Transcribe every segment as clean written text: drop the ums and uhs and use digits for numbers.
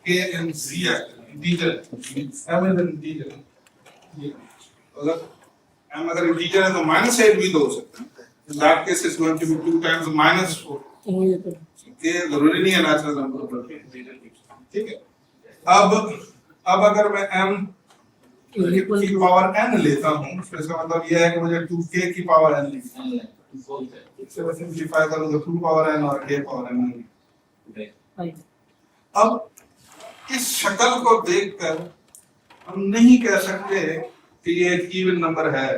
K and C integer m is an integer अगर m अगर integer है तो -8 भी दो सकते हैं in that case it's going to be 2 times -4 K जरूरी नहीं है नेचुरल नंबर ठीक है अब अगर मैं m की पावर n लेता हूँ तो इसका मतलब यह है कि मुझे 2k की पावर n लेनी है इससे मैं सिंपलीफाई करूँ तो 2 पावर n और k पावर n अब इस शक्ल को देखकर हम नहीं कह सकते कि ये एक इवन नंबर है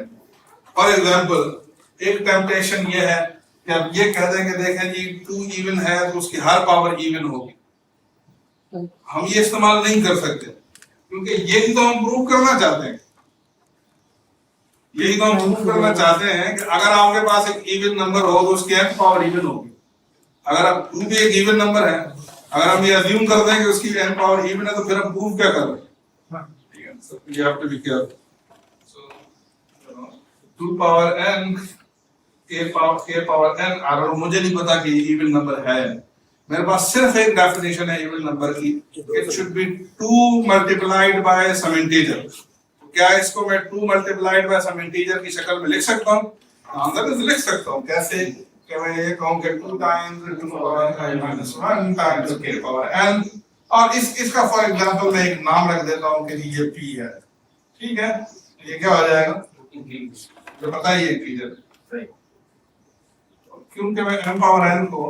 फॉर एग्जांपल एक टेम्पटेशन ये है कि आप ये कह देंगे देखें जी 2 इवन है तो उसकी हर पावर इवन होगी हम ये इस्तेमाल नहीं कर सकते क्योंकि यही तो हम प्रूव करना चाहते हैं यही तो हम प्रूव करना चाहते हैं कि अगर आपके पास एक इवन नंबर हो तो उसकी nth पावर इवन होगी अगर आप 2 भी एक इवन नंबर है अगर हम ये अज्यूम कर दें कि उसकी n पावर इवन है तो फिर हम प्रूव क्या कर रहे हैं ठीक है so you have to be careful so 2 power n k power n अगर मुझे नहीं पता कि ये इवन नंबर है मेरे पास सिर्फ एक डेफिनेशन है इवन नंबर की it should be 2 multiplied by some integer क्या इसको मैं 2 मल्टीप्लाइड बाय सम इंटीजर की शक्ल में लिख सकता हूं आंसर इज लिख सकता हूं कैसे कि मैं ये कहूं कि 2 times 2 power n - 1 times k power n और इसका फॉर एग्जांपल मैं एक नाम रख देता हूं कि ये p है ठीक है ये क्या हो जाएगा जो पता है ये इंटीजर है क्योंकि मैं m पावर n को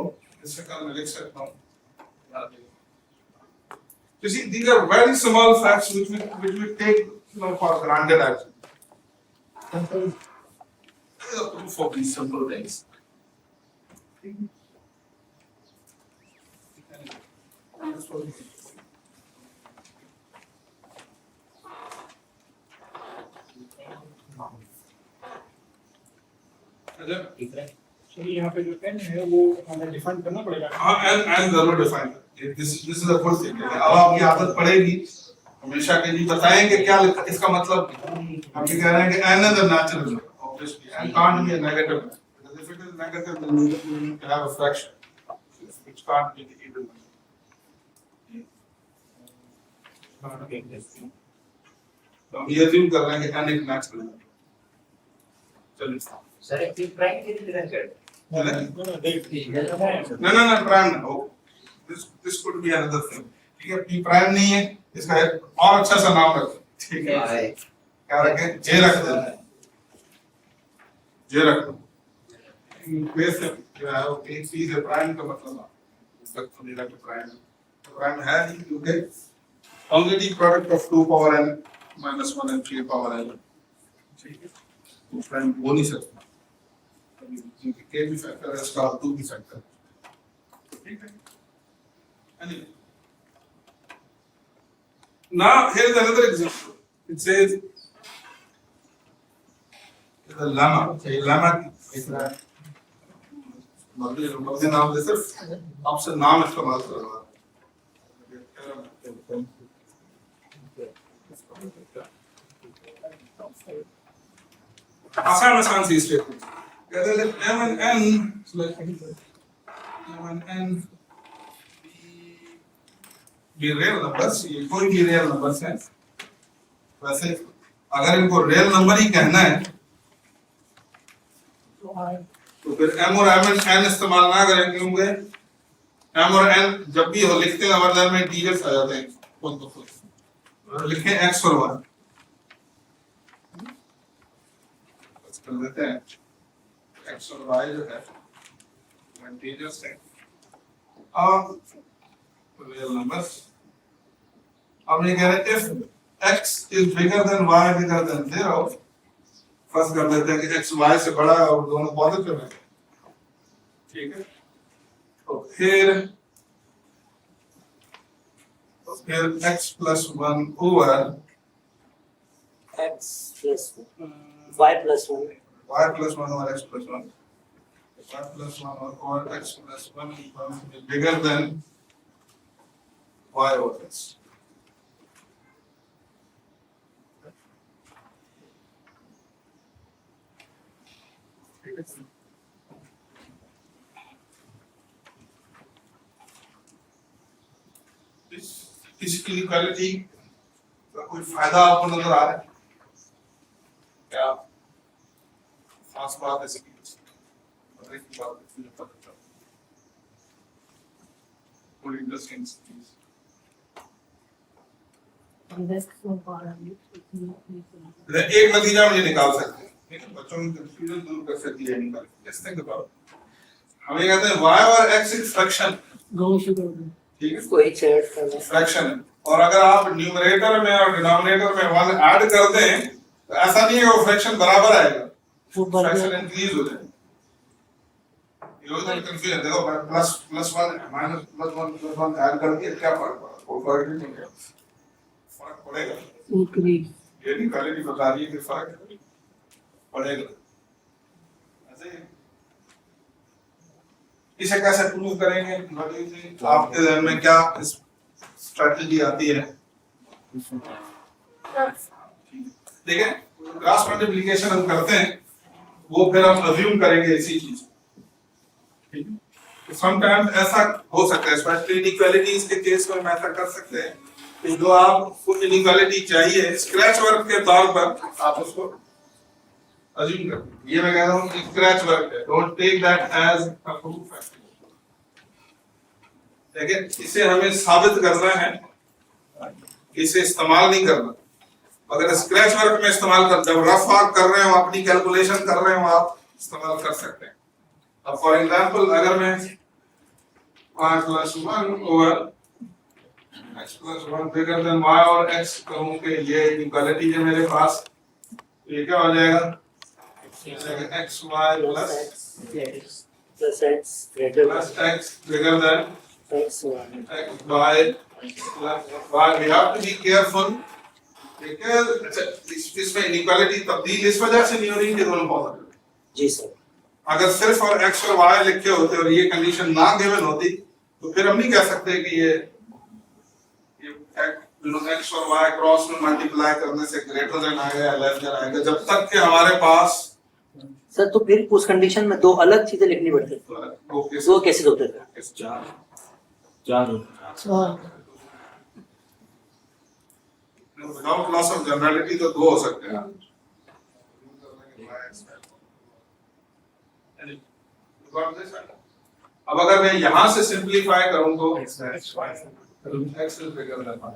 इस शक्ल में लिख सकता हूं you see these are very small facts which we take for granted actually this is a proof of these simple things चलिए यहाँ पे जो n है वो हमें डिफाइन करना पड़ेगा हाँ n जरूर define this is a full thing अब आपकी आदत पड़ेगी हमेशा के लिए बताएंगे क्या इसका मतलब हम ये कह रहे हैं कि n is a natural number obviously n can't be a negative because if it is negative then you need to have a fraction which can't be the even number तो हम ये assume कर रहे हैं कि n एक natural number चलिए sir एक प्राइम के लिए कर no prime no this could be another thing ठीक है p prime नहीं है इसका एक और अच्छा सा नाम रखें ठीक है क्या रखें j रख देना j रख दो बेस जो है वो एक चीज है प्राइम का मतलब तक तो नहीं रखते प्राइम है नहीं क्योंकि only the product of 2 power n minus 1 and 3 power n ठीक है तो प्राइम हो नहीं सकता क्योंकि k भी फैक्टर है इसका 2 भी फैक्टर ठीक है anyway now here is another example it says the lemma मर्जी नाम दे सिर्फ आपसे नाम इस्तेमाल कर रहा आसान सी स्टेटमेंट कहते हैं m and n be real numbers ये कोई भी real numbers है वैसे अगर इनको real number ही कहना है तो फिर m और n इस्तेमाल ना करें क्योंकि m और n जब भी हो लिखते हैं हमारे में इंटीजर्स आ जाते हैं खुद ब खुद लिखें x और y बस कर देते हैं x और y जो है इंटीजर्स हैं और real numbers अब ये कह रहे हैं if x is bigger than y bigger than 0 first कर देते हैं कि x y से बड़ा है और दोनों पॉजिटिव हैं ठीक है तो फिर x plus 1 over x plus y plus 1 y plus 1 over x plus 1 y plus 1 over x plus 1 is bigger than y over x इस इनइक्वालिटी का कोई फायदा आपको नजर आ रहा है क्या? खास बात ऐसी की बात कोई इंटरेस्टिंग चीज एक नतीजा मुझे निकाल सकते हैं, बच्चों की कंफ्यूजन दूर कर सकती है निकाल। जस्ट थिंक अबाउट, हम ये कहते हैं y और x एक फ्रैक्शन, ठीक है, कोई ऐड करना फ्रैक्शन है, और अगर आप न्यूमरेटर में और डिनोमिनेटर में 1 ऐड कर दें तो ऐसा नहीं है वो फ्रैक्शन बराबर आएगा, फ्रैक्शन इंक्रीज हो जाएगा। ये तो कंफ्यूजन, देखो +1 माइनस +1 ऐड कर दिया, क्या फर्क पड़ा? कोई फर्क नहीं पड़ेगा, फर्क पड़ेगा, ये नहीं क्वालिटी बता रही है कि फर्क पड़ेगा। ऐसे ही इसे कैसे प्रूव करेंगे? आपके ध्यान में क्या स्ट्रेटजी आती है? देखिए, क्रॉस मल्टीप्लिकेशन हम करते हैं, वो फिर हम अज्यूम करेंगे इसी चीज, ठीक है। तो समटाइम्स ऐसा हो सकता है, स्पेशली इनइक्वालिटीज के केस में हम ऐसा कर सकते हैं कि जो आपको इनइक्वालिटी चाहिए स्क्रैच वर्क के तौर पर आप उसको अज्यूम कर, ये मैं कह रहा हूँ स्क्रैच वर्क है, don't take that as a proof fact. देखिए, इसे हमें साबित करना है, इसे इस्तेमाल नहीं करना। अगर स्क्रैच वर्क में इस्तेमाल कर, जब रफ वर्क कर रहे हो, अपनी कैलकुलेशन कर रहे हो, आप इस्तेमाल कर सकते हैं। अब फॉर एग्जांपल अगर मैं y + 1 over x + 1 greater than y और x कहूं कि ये इक्वालिटी है मेरे पास, तो ये क्या हो जाएगा? xy plus x greater plus x greater than xy. xy plus y. We have to be careful, because इसमें इनइक्वालिटी तब्दील इस वजह से नहीं हो रही कि दोनों पॉजिटिव। जी सर। अगर सिर्फ और x और y लिखे होते और ये कंडीशन ना गिवन होती तो फिर हम नहीं कह सकते कि ये x और y क्रॉस में मल्टीप्लाई करने से ग्रेटर देन आएगा या लेस देन आएगा, जब तक कि हमारे पास सर, तो फिर उस कंडीशन में दो अलग चीजें लिखनी पड़ती है, वो कैसे होते थे? चार विदाउट लॉस ऑफ जनरलिटी तो दो हो सकते हैं। अब अगर मैं यहां से सिंपलीफाई करूं तो x is bigger than y,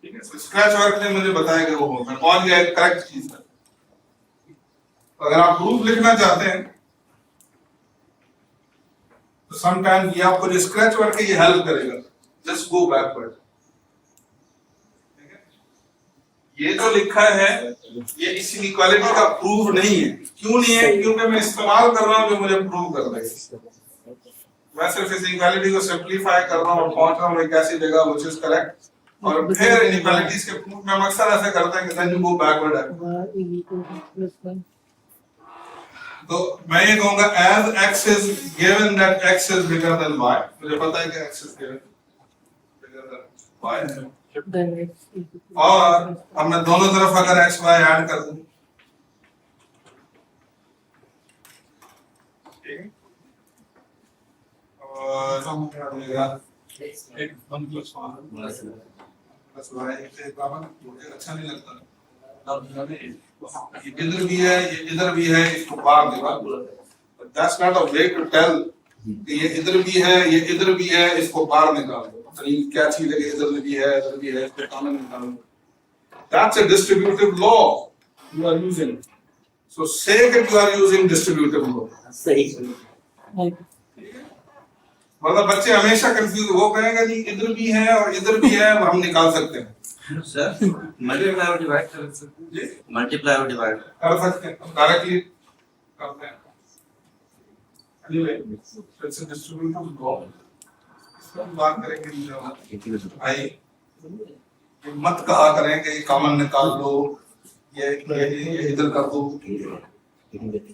ठीक है। स्क्रैच वर्क ने मुझे बताया कि वो होगा, कौन ये करेक्ट चीज है। अगर आप प्रूफ लिखना चाहते हैं तो समटाइम ये आपको जो स्क्रैच वर्क है ये हेल्प करेगा, जस्ट गो बैकवर्ड। ये जो लिखा है ये इस इनइक्वालिटी का प्रूफ नहीं है। क्यों नहीं है? क्योंकि मैं इस्तेमाल कर रहा हूं जो मुझे प्रूव कर देगा। मैं सिर्फ इस इनइक्वालिटी को सिंपलीफाई कर रहा हूं और पहुंच रहा हूं एक ऐसी जगह व्हिच इज करेक्ट, और फिर इनइक्वालिटीज के प्रूफ में हम अक्सर ऐसे करते हैं कि देन यू गो बैकवर्ड। तो मैं ये कहूंगा as x is given that x is bigger than y, मुझे पता है कि x is given bigger than y, और अब मैं दोनों तरफ अगर x y ऐड कर दूं, ठीक है, और क्या मिलेगा? 1 + 1 + y से बराबर, मुझे अच्छा नहीं लगता। ये इधर भी है, ये इधर भी है, इसको बाहर निकाल। That's not a way to tell कि ये इधर भी है, ये इधर भी है, इसको बाहर निकाल। तो ये क्या चीज है कि इधर भी है, इधर भी है, इसको कॉमन निकालो। That's a distributive law you are using. So say that you are using distributive law. सही। मतलब बच्चे हमेशा कंफ्यूज हो कहेंगे जी इधर भी है और इधर भी है, हम निकाल सकते हैं। सर मल्टीप्लाई और डिवाइड कर सकते हैं जी, मल्टीप्लाई और डिवाइड कर सकते हैं, डायरेक्टली करते हैं। Anyway, it's a distributive law. इसको हम बात करेंगे भाई, मत कहा करें कि कॉमन निकाल लो, ये इधर कर दो।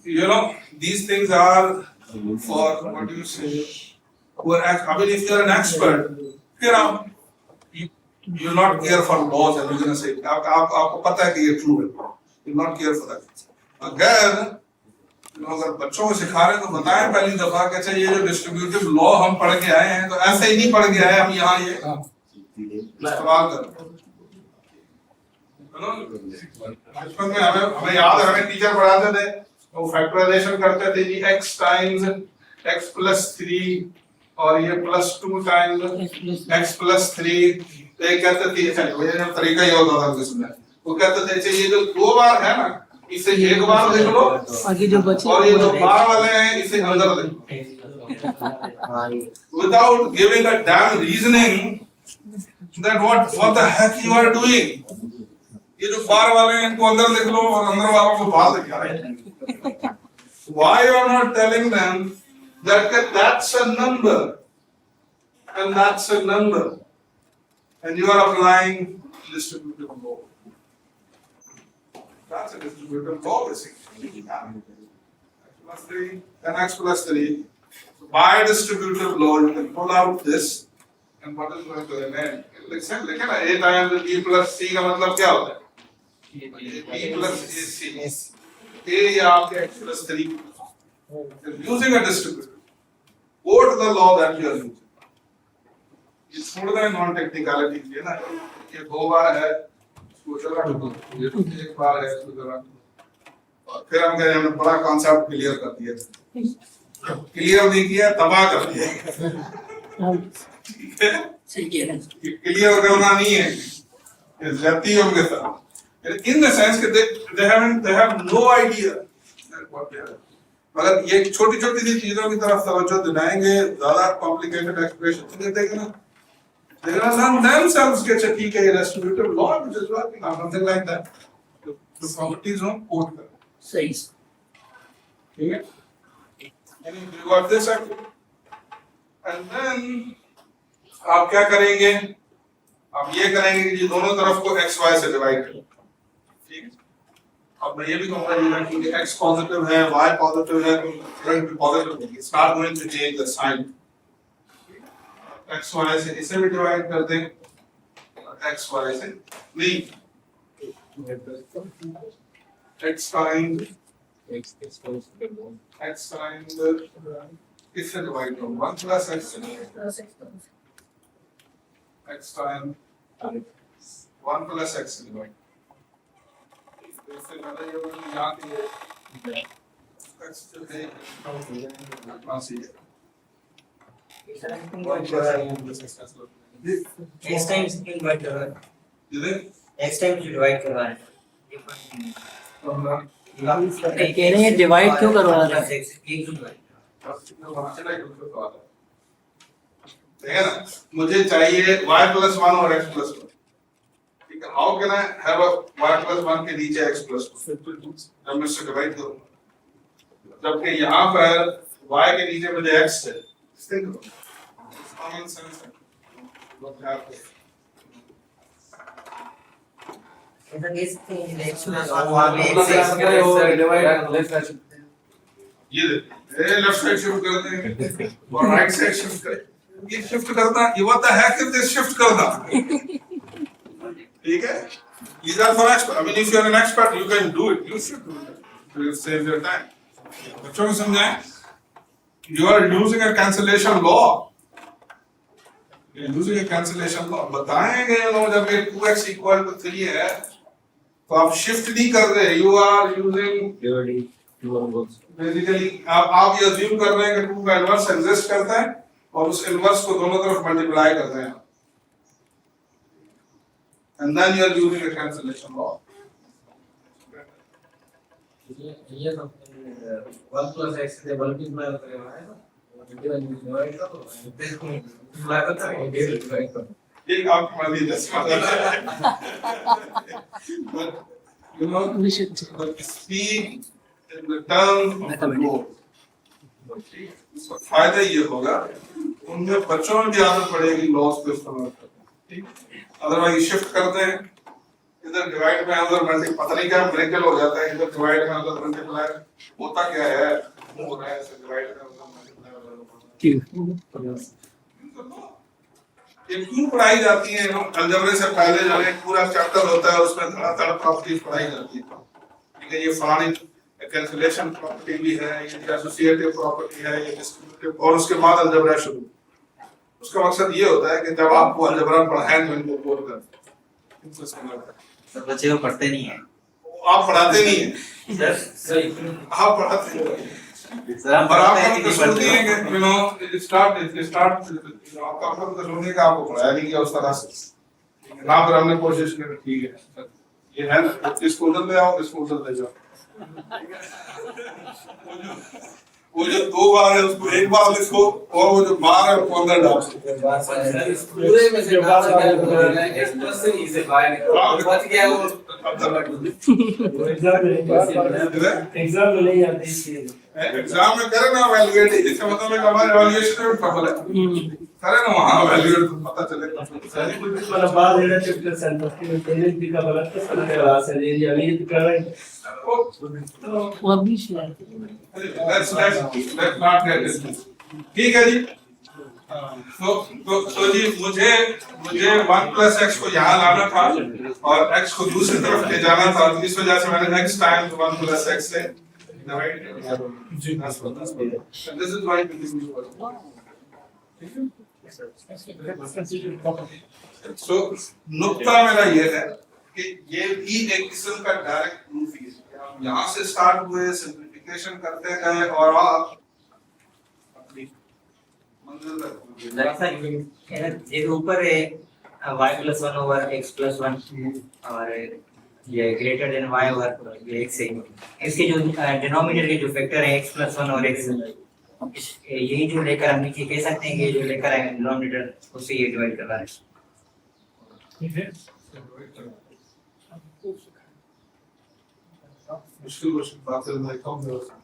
You know, these things are for what do you say? I mean, if you are an expert, you not care for laws and you're gonna say आपको पता है कि ये true है, you not care for that. अगर तो अगर बच्चों को सिखा रहे हैं तो बताएं पहली दफा कि अच्छा ये जो डिस्ट्रीब्यूटिव लॉ हम पढ़ के आए हैं तो ऐसे ही नहीं पढ़ के आए हम यहाँ ये इस्तेमाल कर बचपन में हमें याद है हमें टीचर पढ़ाते थे वो फैक्टराइजेशन करते थे जी x टाइम्स x प्लस 3 और ये प्लस 2 टाइम्स x प्लस 3 तो ये कहते थे ये तरीका ही होता था इसमें वो कहते थे ये जो दो बार है ना इसे एक बार लिख लो आगे जो बचे और ये जो बार वाले हैं इसे अंदर लिख लो without giving a damn reasoning that what the heck you are doing ये जो बार वाले हैं इनको अंदर लिख लो और अंदर वालों को बाहर लिख लो why you are not telling them that that's a number and that's a number and you are applying distributive law that's a distributive law basically x plus 3 and x plus 3 so by distributive law you can pull out this and what is going to remain लेकिन a times b plus c का मतलब क्या होता है b plus ac a या आपके x plus 3 using a distributive quote the law that you are using ये थोड़ा सा नॉन टेक्निकलिटी है ना ये दो बार है इसको जरा ये एक बार है इसको जरा और फिर हम कह रहे हैं हमने बड़ा कॉन्सेप्ट क्लियर कर दिया क्लियर नहीं किया तबाह कर दिया ठीक है क्लियर करना नहीं है जाती है उनके साथ इन द सेंस कि they have no idea what they are मगर ये छोटी छोटी सी चीजों की तरफ तवज्जो दिलाएंगे ज्यादा कॉम्प्लिकेटेड एक्सप्रेशन नहीं देखेंगे they are not themselves के अच्छा ठीक है ये distributive law which is working or something like that the properties हम कोट कर सही ठीक है and you got this and then आप क्या करेंगे आप ये करेंगे कि ये दोनों तरफ को x y से डिवाइड करें ठीक है अब मैं ये भी कहूंगा कि x पॉजिटिव है y पॉजिटिव है तो करंट भी पॉजिटिव होगी it's not going to change the sign x y से इसे भी डिवाइड कर दें x y से नहीं x टाइम्स इससे डिवाइड करो 1 plus x x time 1 plus x divide इससे ज्यादा ये वाली याद है x जो है पास ही है x टाइम्स डिवाइड कर रहा है इधर x टाइम्स डिवाइड कर रहा है कह रहे हैं डिवाइड क्यों करवा रहा है देखिए ना मुझे चाहिए y plus 1 और x plus 1 ठीक है how can I have a y plus 1 के नीचे x plus 2 जब मैं इससे डिवाइड करूंगा जबकि यहाँ पर y के नीचे मुझे x है थिंक करो कॉमन सेंस है ये लेफ्ट साइड शिफ्ट कर देंगे और राइट साइड शिफ्ट करें ये शिफ्ट करना ये what the heck is this shift करना ठीक है these are for expert I mean if you are an expert you can do it you should do it to save your time बच्चों को समझाएं you are using a cancellation law you are using a cancellation law बताएंगे लोग जब ये 2x equal to 3 है तो आप शिफ्ट नहीं कर रहे you are using बेसिकली आप ये अज्यूम कर रहे हैं कि 2 का इनवर्स एग्जिस्ट करता है और उस इनवर्स को दोनों तरफ मल्टीप्लाई कर रहे हैं and then you are using a cancellation law ये 1 plus x से मल्टीप्लाई करेगा है ना डिवाइड कर दो मल्टीप्लाई करता है डिवाइड कर ये आप मर्जी but you know we should speak in the terms of the law इसका फायदा ये होगा उनमें बच्चों में भी आदत पड़ेगी लॉस को इस्तेमाल करने ठीक अदरवाइज शिफ्ट करते हैं इधर डिवाइड में उधर मल्टी पता नहीं क्या ब्रेकल हो जाता है इधर डिवाइड में उधर मल्टीप्लाई होता क्या है हो रहा है ऐसे डिवाइड में उधर मल्टीप्लाई ये क्यों पढ़ाई जाती है अलजेब्रा से पहले जो एक पूरा चैप्टर होता है उसमें धड़ाधड़ प्रॉपर्टीज पढ़ाई जाती है ठीक है ये फलानी कैंसिलेशन प्रॉपर्टी भी है, ये एसोसिएटिव प्रॉपर्टी है, ये डिस्ट्रीब्यूटिव, और उसके बाद अलजेब्रा शुरू। उसका मकसद ये होता है कि जब आपको अलजेब्रा पढ़ाएं तो इनको कोड कर सब बच्चे को पढ़ते नहीं है। आप पढ़ाते नहीं है, आप पढ़ाते नहीं है। पर आपका कसूर नहीं है कि यू नो स्टार्ट आपका मतलब कसूर नहीं कि आपको पढ़ाया नहीं गया उस तरह से ना, पर हमने कोशिश की ठीक है ये है ना, इसको उधर ले आओ, इसको उधर ले जाओ। वो जो 2 बार है उसको 1 बार लिखो, और वो जो बार है उसको अंदर डालो। पूरे में से बाहर एक्सप्रेस से इसे बाहर निकालो, बच गया वो एग्जाम में नहीं आते इसलिए। एग्जाम में करे ना वैल्यूएट, इसका मतलब है कि हमारे इवैल्यूएशन में ट्रबल है, करे ना वहां वैल्यूएट तो पता चलेगा। मतलब बाद में चैप्टर सेंटर के पेरेंट भी का गलत तो क्लास है ये अभी तो कर रहे हैं वो अभी से let's not get this। ठीक है जी। तो जी मुझे 1 + x को यहाँ लाना था और x को दूसरी तरफ ले जाना था, तो इस वजह से मैंने next time 1 + x से divide किया। This is why we use it। So नुक्ता मेरा ये है कि ये भी एक किस्म का डायरेक्ट प्रूफ ही है। यहाँ से स्टार्ट हुए, सिंप्लीफिकेशन करते गए और आप अपनी मंजिल तक पहुंचे। ये ऊपर है y + 1 / x + 1 और ये ग्रेटर देन y ओवर ये x है। इसके जो डिनोमिनेटर के जो फैक्टर है x + 1 और x, यही जो लेकर हम नीचे कह सकते हैं कि जो लेकर आए डिनोमिनेटर उससे ये डिवाइड कर रहा है। ठीक है मुश्किल बात है मैं कम कर सकते हैं।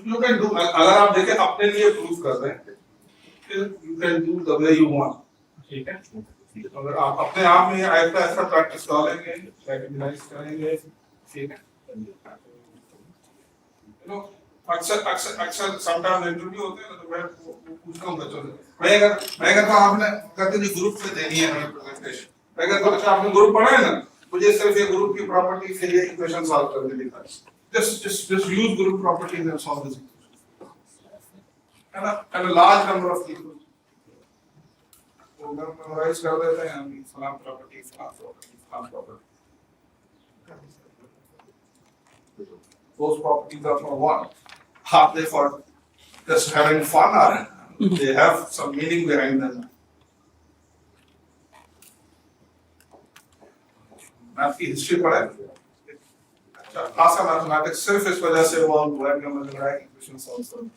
You can do, अगर आप देखें अपने लिए प्रूफ कर रहे हैं, you can do the way you want। ठीक है, अगर आप अपने आप में ऐसा प्रैक्टिस करेंगे, रिकॉग्नाइज करेंगे, ठीक है। अक्सर समटाइम्स इंटरव्यू होते हैं तो मैं पूछता हूँ बच्चों से, मैं कहता हूँ आपने कहते हैं ग्रुप से देनी है हमें प्रेजेंटेशन, मैं कहता हूँ अच्छा आपने ग्रुप पढ़ा है ना, मुझे सिर्फ ये ग्रुप की प्रॉपर्टी से ये इक्वेशन सॉल्व करके दिखाएं। Just use group properties and solve this equation। And a large number of people memorize कर देते हैं हम फलां property। Those properties are for what? Are they for just having fun or they have some meaning behind them? Math की history पढ़ा है, class का mathematics सिर्फ इस वजह से वो वर्ड में मिल रहा है कि इक्वेशन सॉल्व करो।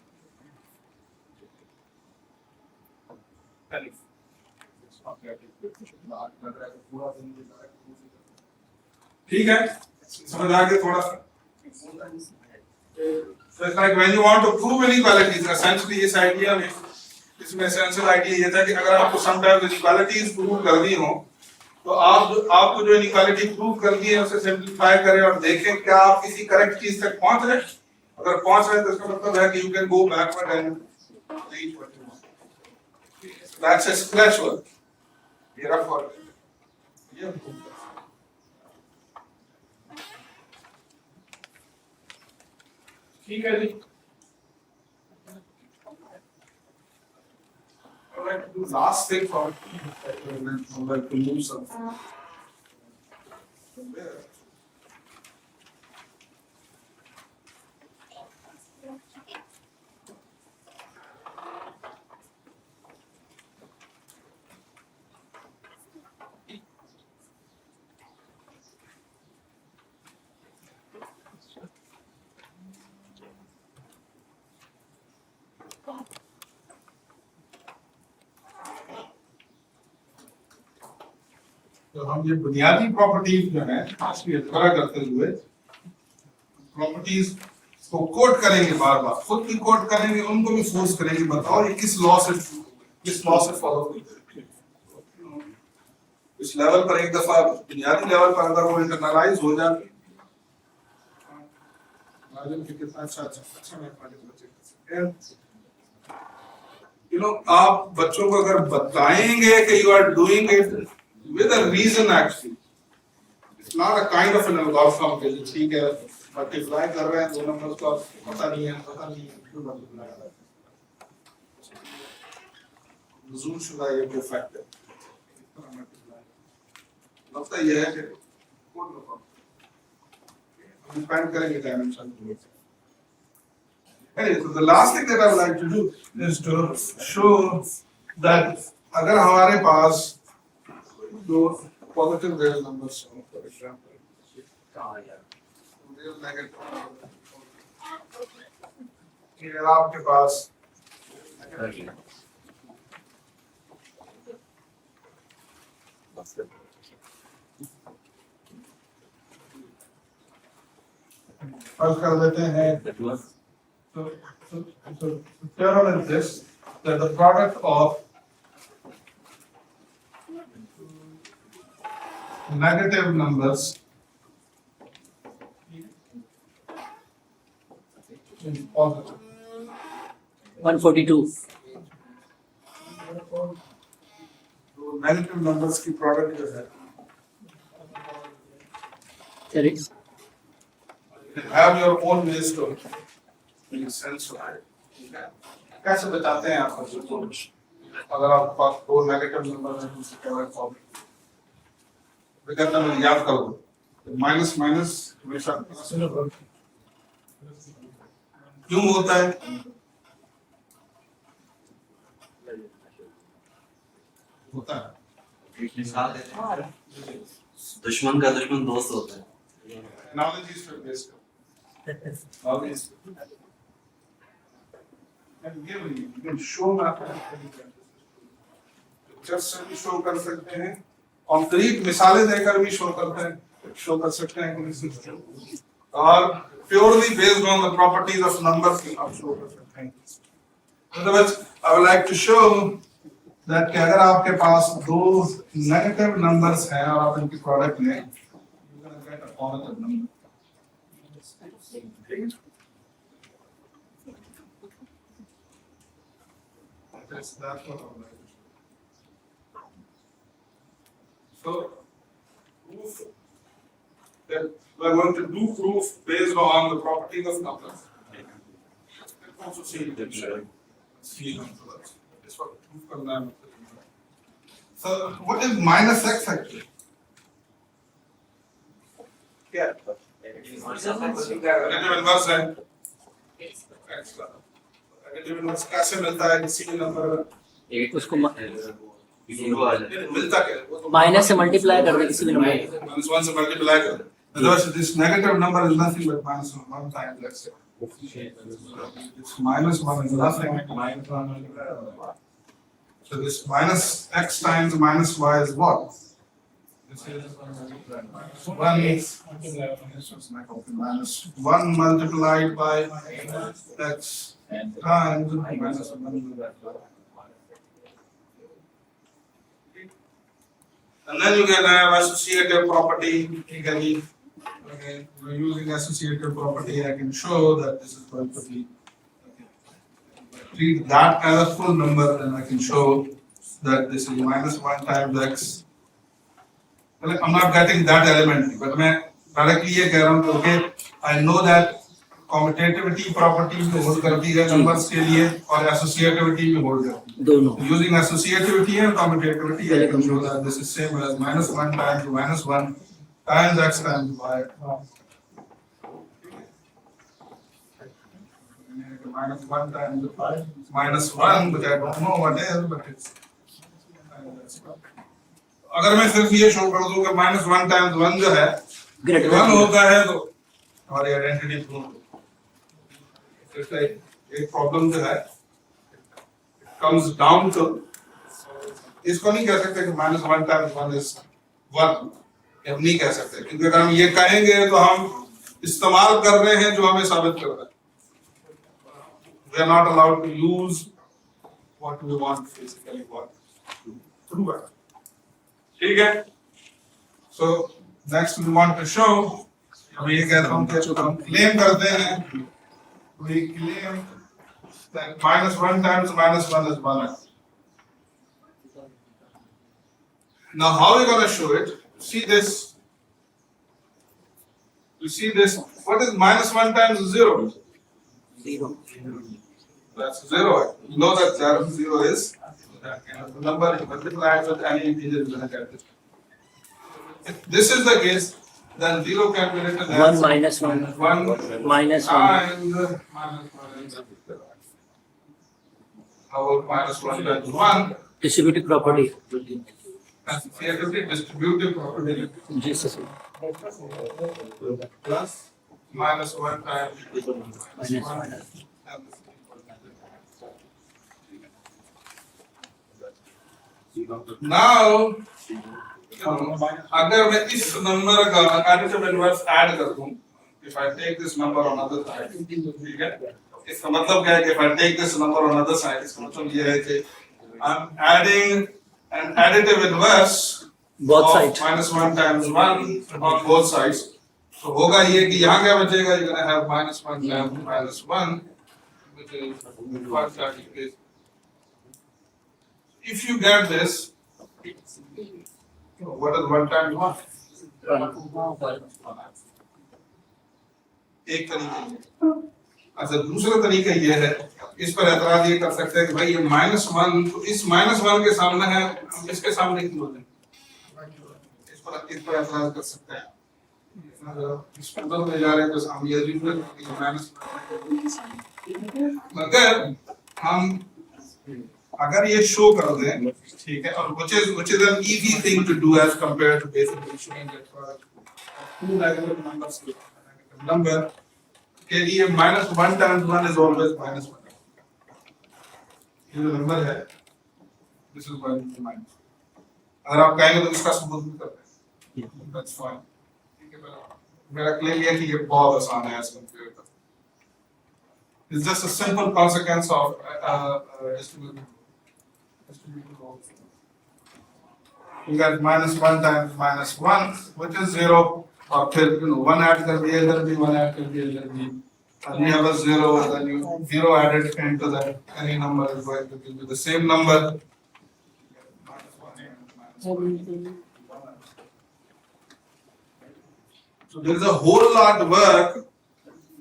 ठीक है, समझ आ गया थोड़ा सा। So it's like when you want to prove inequalities, essentially इस आइडिया में, इसमें एसेंशियल आइडिया ये था कि अगर आपको समटाइम्स इनइक्वालिटीज प्रूव करनी हो तो आपको जो इनइक्वालिटी प्रूव करनी है उसे सिंपलीफाई करें और देखें क्या आप किसी करेक्ट चीज तक पहुंच रहे हैं। अगर पहुंच रहे हैं तो इसका मतलब है कि you can go backward and reach what you want. That's a splash work. ये रफ वर्क ये ठीक है जी। I'd like to do last thing for I'd like to move something from there. तो हम ये बुनियादी प्रॉपर्टीज जो है इसकी अध्ययन करते हुए प्रॉपर्टीज को कोड करेंगे, बार बार खुद भी कोड करेंगे, उनको भी फोर्स करेंगे बताओ ये किस लॉ से फॉलो होती है। इस लेवल पर एक दफा बुनियादी लेवल पर अगर वो इंटरनलाइज हो जाती कितना अच्छा आप बच्चों को अगर बताएंगे कि you are doing it with a reason actually, not a kind of an algorithm के लिए ठीक है मल्टीप्लाई कर रहे हैं दो नंबर्स को पता नहीं है क्यों मल्टीप्लाई कर रहे हैं जूम शुदा ये कोई फैक्ट है लगता ये है कि कोड नो हम फाइंड करेंगे dimension anyway so the last thing that I would like to do is to show that अगर हमारे पास दो positive real numbers हो for example real negative ये आपके पास फर्क कर देते हैं so theorem is this that the product of negative numbers is positive 142 तो नेगेटिव नंबर्स की प्रोडक्ट जो है sorry have your own ways to make sense of it कैसे बताते हैं आप अगर आपके पास दो नेगेटिव नंबर हैं उससे क्या है प्रॉब्लम विकल्प में याद कर लो माइनस माइनस हमेशा क्यों होता है होता है मिसाल देते हैं दुश्मन का दुश्मन दोस्त होता है एनालॉजीज पे बेस कर always and give you can show mathematically just भी शो कर सकते हैं कॉन्क्रीट मिसालें देकर भी शो कर सकते हैं और purely based on the properties of numbers आप शो कर सकते हैं otherwise I would like to show that कि अगर आपके पास दो नेगेटिव नंबर्स हैं और आप इनकी प्रोडक्ट लें you can get a positive number that's what I would like to show. So proof that we are going to do proof based on the properties of numbers. Let's also see numbers. That's what proof करना है. So what is minus x actually? क्या? Negative inverse है. X का. Negative inverse कैसे मिलता है किसी भी नंबर उसको मिलता क्या है? माइनस से मल्टीप्लाई कर दे किसी भी नंबर minus 1 से multiply कर otherwise this negative number is nothing but minus 1 times let's say this minus 1 is nothing but minus 1 multiplied by 1 so this minus x times minus y is what this is 1 is minus 1 multiplied by x times minus 1 multiplied by y. And then you can have associative property. Again, we're using associative property. I can show that this is going to be treat that as a full number, and I can show that this is minus 1 times x. Well, I'm not getting that element, but मैं directly ये कह रहा हूँ okay, I know that commutativity property भी hold करती है numbers के लिए और associativity भी hold करती है दोनों using associativity and commutativity I can show that this is same as minus 1 times minus 1 times x times y minus 1 times minus 1 which I don't know what is but it's अगर मैं सिर्फ ये show कर दूं कि minus 1 times 1 जो है 1 होता है तो हमारी आइडेंटिटी प्रूव एक प्रॉब्लम जो है comes down to इसको नहीं कह सकते कि minus 1 times 1 is 1 हम नहीं कह सकते क्योंकि अगर हम ये कहेंगे तो हम इस्तेमाल कर रहे हैं जो हमें साबित कर रहा है we are not allowed to use what we want basically what to prove it ठीक है so next we want to show हम ये कहते हैं कि हम क्लेम करते हैं we claim that minus 1 times minus 1 is 1. Now how are we going to show it? See this You see this? What is minus 1 times 0? 0. That's 0. You know that 0 is that kind of number you multiply with any integer you're going to get this. If this is the case, then 0 can be written as 1 minus 1. 1 Minus 1. and minus 1. How about minus 1 times 1? Distributive property. That's the distributive property. Jesus. Plus minus 1 times Minus 1. Now, अगर मैं इस number का additive inverse add कर दूं, if I take this number on other side, ठीक है? इसका मतलब क्या है कि if I take this number on other side, इसका मतलब ये है कि I'm adding an additive inverse Both of sides. minus 1 times 1 on both sides. तो होगा ये कि यहाँ क्या बचेगा? You're gonna have minus 1 times minus 1, which is 1 starting place. If you get this, what is 1 times 1? एक तरीका ये। अच्छा, दूसरा तरीका ये है, इस पर एतराज ये कर सकते हैं कि भाई ये -1, तो इस -1 के सामने है, हम इसके सामने क्यों होते हैं? इस पर एतराज कर सकते हैं। इस पर में जा रहे हैं तो हम ये भी मगर हम अगर ये शो कर दें, ठीक है, और which is an easy thing to do as compared to basically showing that for two negative numbers number के लिए -1 times 1 is always -1. ये जो नंबर है, this is going to be minus. अगर आप कहेंगे तो इसका सबूत भी कर दें, that's fine. ठीक है, मेरा क्लेम ये है कि ये बहुत आसान है as compared to. It's just a simple consequence of distributive. You got -1 times -1, which is 0, और फिर 1 add कर दिया इधर भी, 1 add कर दिया इधर भी, and you have a 0, and then you 0 added into that, any number is going to give you the same number. So there is a whole lot of work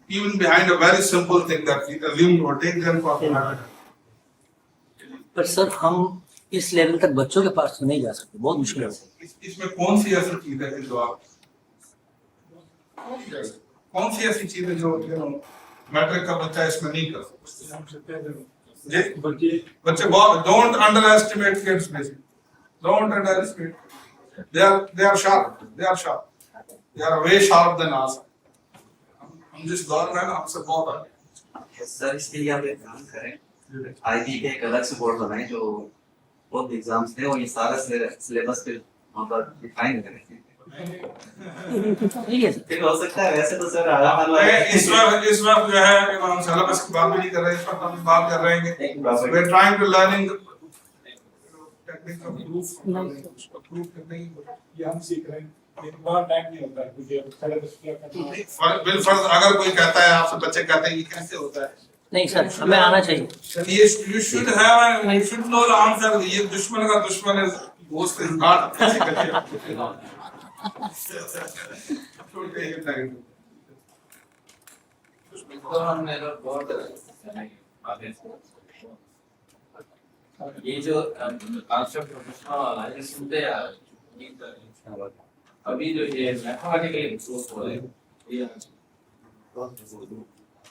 even behind a very simple thing that we assume or take them for granted. पर sir हम इस level तक बच्चों के पास तो नहीं जा सकते, बहुत मुश्किल है। इसमें कौन सी ऐसी चीज है जो आप कौन सी ऐसी चीज है जो मैट्रिक का बच्चा इसमें नहीं कर सकता? बच्चे बहुत don't under estimate kids basic, don't under estimate, they are sharp, they are way sharp than us. हम जिस दौर में हैं हमसे बहुत आगे। सर इसके लिए आप एक काम करें, आईबी के एक अलग से बोर्ड बनाएं जो बहुत एग्जाम्स थे और ये सारा सिलेबस पे वहाँ पर डिफाइन करें। फिर हो सकता है वैसे तो सर आगा खान इस वक्त जो है हम सिलेबस की बात भी नहीं कर रहे हैं, इस वक्त हम बात कर रहे हैं we are trying to learning technique of proof करने की ये हम सीख रहे हैं, लेकिन बहुत टाइम नहीं होता है मुझे सिलेबस क्लियर करना। बिलफर्ज अगर कोई कहता है, आपसे बच्चे कहते हैं ये कैसे होता है, नहीं सर, हमें आना चाहिए। ये you should know the answer. ये दुश्मन का दुश्मन है, दोस्त is not कैसे करते ये जो कॉन्सेप्ट प्रोफेशनल वाला है सुनते यार, अभी जो ये मैथमेटिकली प्रूफ हो रहा है ये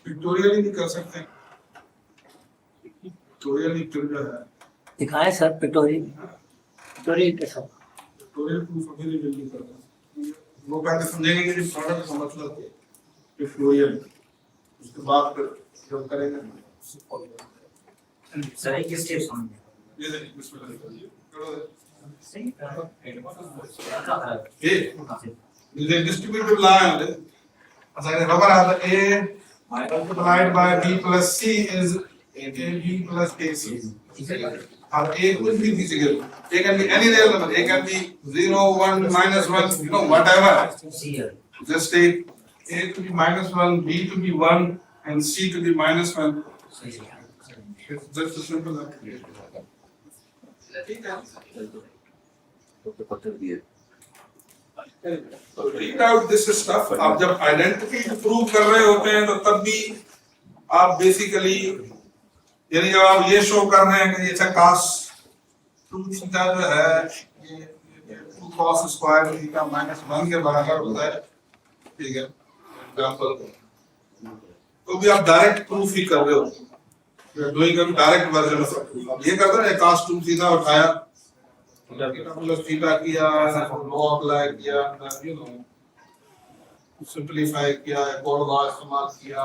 पिक्टोरियल ही कर सकते हैं, पिक्टोरियल ही फिर जो है दिखाएं सर पिक्टोरियल कैसा? पिक्टोरियल प्रूफ अभी भी जल्दी करते हैं, वो पहले समझेंगे कि प्रोडक्ट का मतलब क्या है, पिक्टोरियल, उसके बाद फिर जब करेंगे सर एक स्टेप समझ ये देखिए बिस्मिल्लाह करिए, ये distributive line है, अच्छा ये रबर आता है A multiplied by B plus C is AB plus AC. और A कुछ भी दीजिए, A can be any real number, A can be 0, 1, -1, you know whatever. Just take A to be -1, B to be 1, and C to be -1. It's just a simple application. ठीक है। तो read out this stuff. आप जब identity prove कर रहे होते हैं तो तब भी आप बेसिकली, यानी जब आप ये शो कर रहे हैं कि ये cos 2 थीटा जो है ये 2 cos स्क्वायर थीटा -1 के बराबर होता है, ठीक है, एग्जांपल, तो भी आप डायरेक्ट प्रूफ ही कर रहे हो, you are doing a direct version of proof. अब ये कर रहे हैं cos 2 थीटा उठाया, थीटा किया, लो अप्लाई किया, यू नो सिंपलीफाई किया, कोड लॉ इस्तेमाल किया,